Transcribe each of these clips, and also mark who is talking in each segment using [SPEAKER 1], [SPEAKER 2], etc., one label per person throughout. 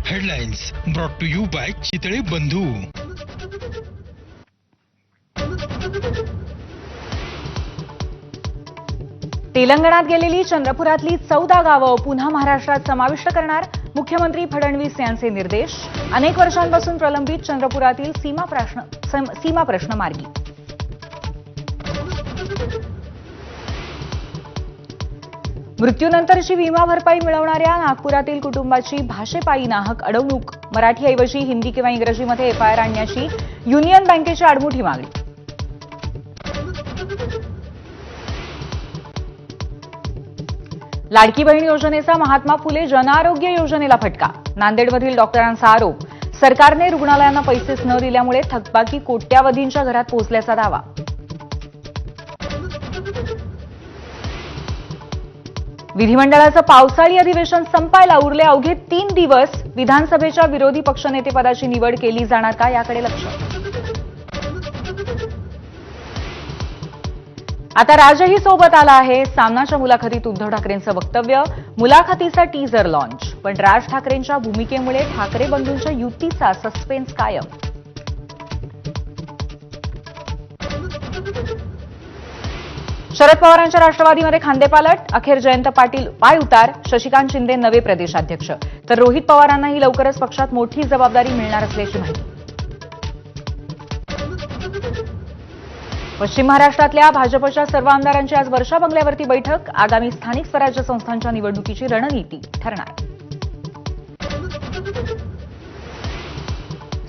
[SPEAKER 1] Headlines brought to you by Chitale Bandhu.
[SPEAKER 2] तेलंगणात गेलेली चंद्रपुरातली 14 गावं पुन्हा महाराष्ट्रात समाविष्ट करणार. मुख्यमंत्री फडणवीस यांचे निर्देश. अनेक वर्षांपासून प्रलंबित चंद्रपुरातील सीमा प्रश्न मार्गी. मृत्यूनंतरची विमा भरपाई मिळवणाऱ्या नागपुरातील कुटुंबाची भाषेपायी नाहक अडवणूक. मराठीऐवजी हिंदी किंवा इंग्रजीमध्ये एफआयआर आणण्याची युनियन बँकेची आडमुठी मागणी. लाडकी बहीण योजनेचा महात्मा फुले जनआरोग्य योजनेला फटका. नांदेडमधील डॉक्टरांचा आरोप. सरकारने रुग्णालयांना पैसेच न दिल्यामुळे थकबाकी कोट्यावधींच्या घरात पोहोचल्याचा दावा. विधिमंडळाचं पावसाळी अधिवेशन संपायला उरले अवघे 3 दिवस. विधानसभेच्या विरोधी पक्षनेतेपदाची निवड केली जाणार का, याकडे लक्ष. आता राजही सोबत आला आहे. सामनाच्या मुलाखतीत उद्धव ठाकरेंचं वक्तव्य. मुलाखतीचा टीझर लॉन्च. पण राज ठाकरेंच्या भूमिकेमुळे ठाकरे बंधूंच्या युतीचा सस्पेन्स कायम. शरद पवारांच्या राष्ट्रवादीमध्ये खांदेपालट. अखेर जयंत पाटील पायउतार. शशिकांत शिंदे नवे प्रदेशाध्यक्ष. तर रोहित पवारांनाही लवकरच पक्षात मोठी जबाबदारी मिळणार असल्याची माहिती. पश्चिम महाराष्ट्रातल्या भाजपच्या सर्व आमदारांची आज वर्षा बंगल्यावरती बैठक. आगामी स्थानिक स्वराज्य संस्थांच्या निवडणुकीची रणनीती ठरणार.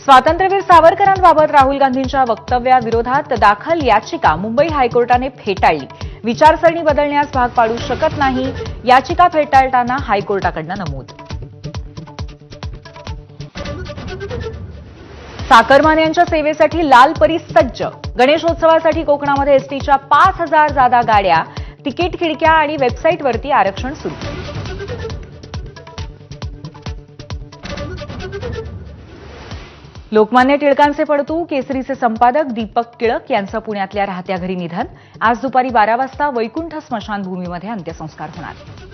[SPEAKER 2] स्वातंत्र्यवीर सावरकरांबाबत राहुल गांधींच्या वक्तव्याविरोधात दाखल याचिका मुंबई हायकोर्टाने फेटाळली. विचारसरणी बदलण्यास भाग पाडू शकत नाही. याचिका फेटाळताना हायकोर्टाकडून नमूद. चाकरमान यांच्या सेवेसाठी लाल परी सज्ज. गणेशोत्सवासाठी कोकणामध्ये एसटीच्या 5,000 जादा गाड्या. तिकीट खिडक्या आणि वेबसाईटवरती आरक्षण सुरू. लोकमान्य टिळकांचे पडतू केसरीचे संपादक दीपक टिळक यांचं पुण्यातल्या राहत्या घरी निधन. आज दुपारी 12 वाजता वैकुंठ स्मशानभूमीमध्ये अंत्यसंस्कार होणार.